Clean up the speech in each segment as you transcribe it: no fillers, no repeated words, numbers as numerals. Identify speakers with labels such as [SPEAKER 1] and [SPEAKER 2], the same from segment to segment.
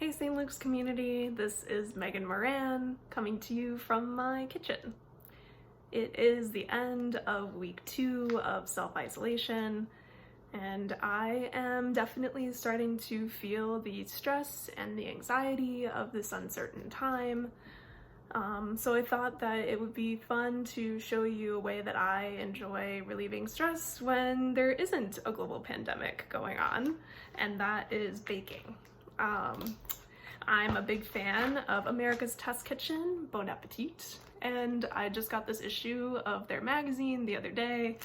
[SPEAKER 1] Hey St. Luke's community, this is Megan Moran coming to you from my kitchen. It is the end of week 2 of self-isolation, and I am definitely starting to feel the stress and the anxiety of this uncertain time. So I thought that it would be fun to show you a way that I enjoy relieving stress when there isn't a global pandemic going on, and that is baking. I'm a big fan of America's Test Kitchen, Bon Appetit, and I just got this issue of their magazine the other day,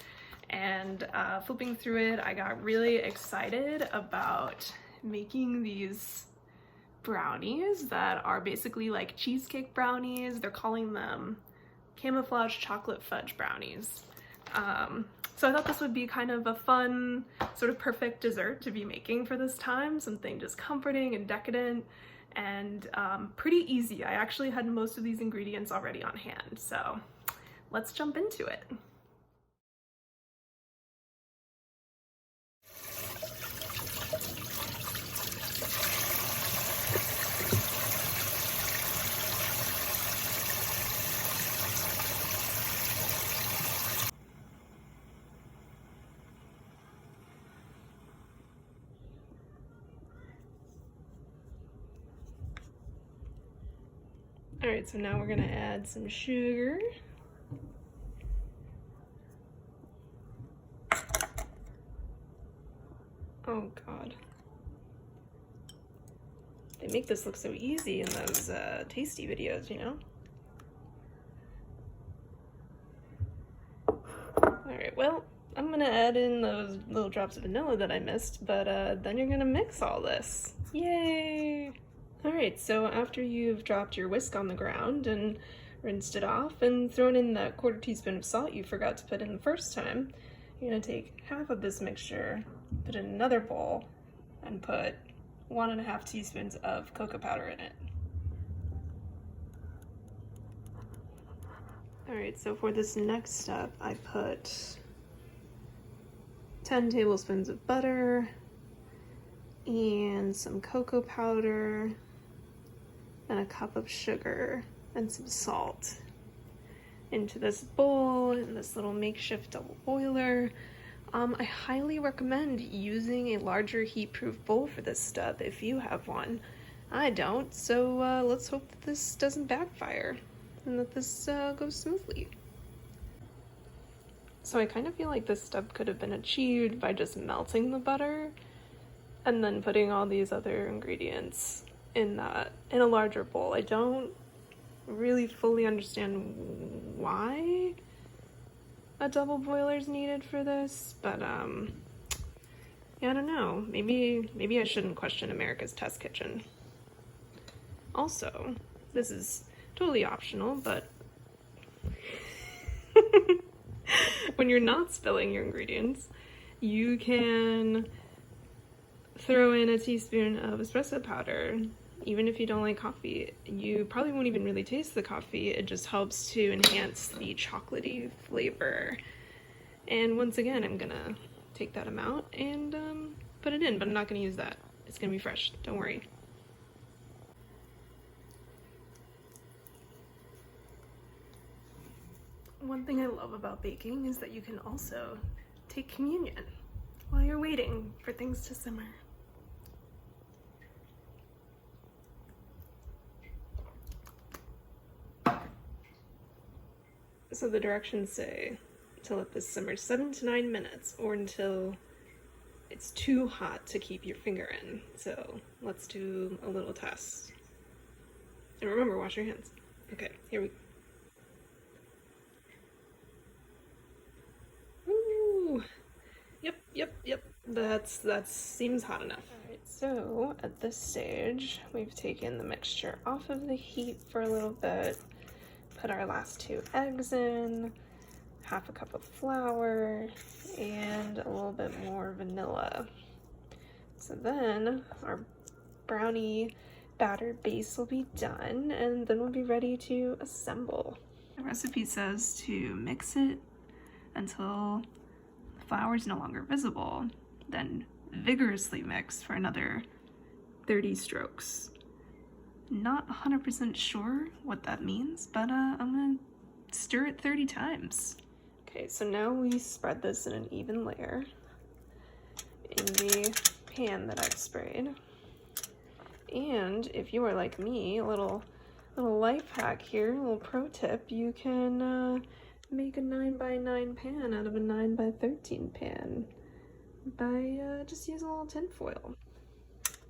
[SPEAKER 1] and flipping through it, I got really excited about making these brownies that are basically like cheesecake brownies. They're calling them camouflage chocolate fudge brownies. So I thought this would be kind of a fun, sort of perfect dessert to be making for this time, something just comforting and decadent and pretty easy. I actually had most of these ingredients already on hand, so let's jump into it. All right, so now we're gonna add some sugar. Oh God. They make this look so easy in those tasty videos, you know? All right, well, I'm gonna add in those little drops of vanilla that I missed, but then you're gonna mix all this. Yay! All right, so after you've dropped your whisk on the ground and rinsed it off and thrown in that 1/4 teaspoon of salt you forgot to put in the first time, you're gonna take half of this mixture, put it in another bowl, and put 1½ teaspoons of cocoa powder in it. All right, so for this next step, I put 10 tablespoons of butter and some cocoa powder and a cup of sugar and some salt into this bowl in this little makeshift double boiler. I highly recommend using a larger heat-proof bowl for this stuff if you have one. I don't, so let's hope that this doesn't backfire and that this goes smoothly. So I kind of feel like this step could have been achieved by just melting the butter and then putting all these other ingredients in a larger bowl. I don't really fully understand why a double boiler is needed for this, but yeah, I don't know. Maybe I shouldn't question America's Test Kitchen. Also, this is totally optional, but when you're not spilling your ingredients, you can throw in a teaspoon of espresso powder. Even if you don't like coffee, you probably won't even really taste the coffee. It just helps to enhance the chocolatey flavor. And once again, I'm gonna take that amount and put it in, but I'm not gonna use that. It's gonna be fresh, don't worry. One thing I love about baking is that you can also take communion while you're waiting for things to simmer. So the directions say to let this simmer 7 to 9 minutes or until it's too hot to keep your finger in. So let's do a little test. And remember, wash your hands. Okay, here we go. Ooh. Yep. That seems hot enough. All right, so at this stage, we've taken the mixture off of the heat for a little bit. Put our last 2 eggs in, ½ cup of flour, and a little bit more vanilla. So then our brownie batter base will be done, and then we'll be ready to assemble. The recipe says to mix it until the flour is no longer visible, then vigorously mix for another 30 strokes. Not 100% sure what that means, but I'm gonna stir it 30 times. Okay, so now we spread this in an even layer in the pan that I've sprayed. And if you are like me, a little life hack here, a little pro tip, you can make a 9x9 pan out of a 9x13 pan by just using a little tin foil.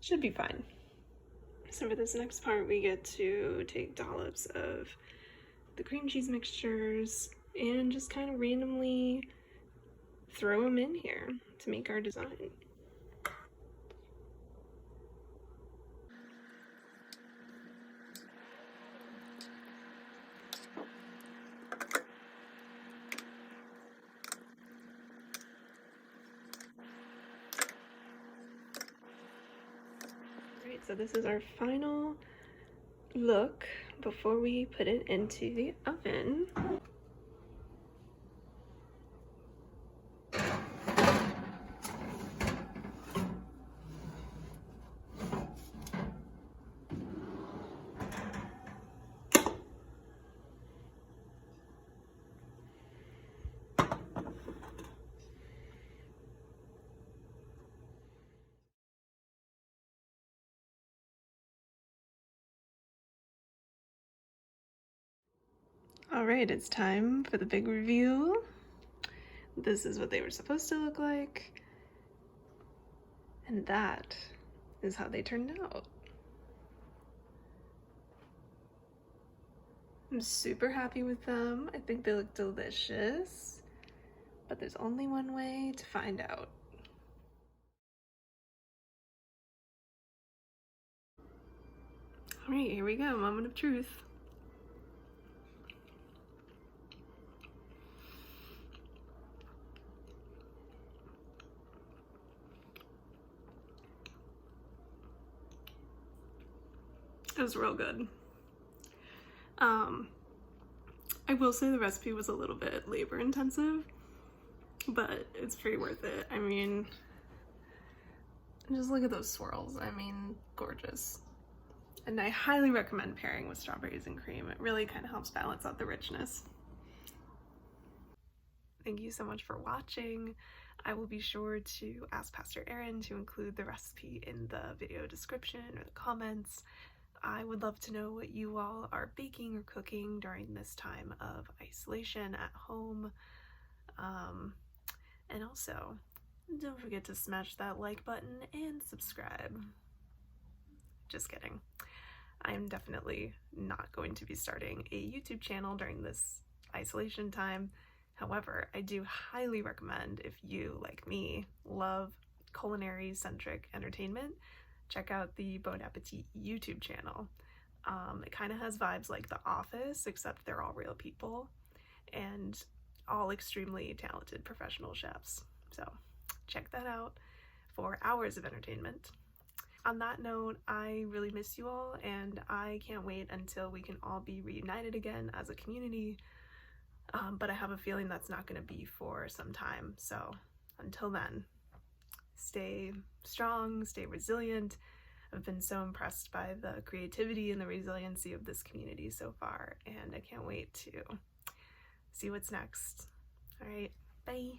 [SPEAKER 1] Should be fine. So for this next part, we get to take dollops of the cream cheese mixtures and just kind of randomly throw them in here to make our design. Alright, so this is our final look before we put it into the oven. All right, it's time for the big reveal. This is what they were supposed to look like. And that is how they turned out. I'm super happy with them. I think they look delicious, but there's only one way to find out. All right, here we go, moment of truth. It was real good. I will say the recipe was a little bit labor intensive, but it's pretty worth it. I mean, just look at those swirls. I mean, gorgeous. And I highly recommend pairing with strawberries and cream. It really kind of helps balance out the richness. Thank you so much for watching. I will be sure to ask Pastor Erin to include the recipe in the video description or the comments. I would love to know what you all are baking or cooking during this time of isolation at home. And also, don't forget to smash that like button and subscribe. Just kidding. I'm definitely not going to be starting a YouTube channel during this isolation time. However, I do highly recommend, if you, like me, love culinary-centric entertainment, check out the Bon Appetit YouTube channel. It kind of has vibes like The Office, except they're all real people and all extremely talented professional chefs. So check that out for hours of entertainment. On that note, I really miss you all, and I can't wait until we can all be reunited again as a community. But I have a feeling that's not going to be for some time. So until then, stay strong, stay resilient. I've been so impressed by the creativity and the resiliency of this community so far, and I can't wait to see what's next. All right, bye.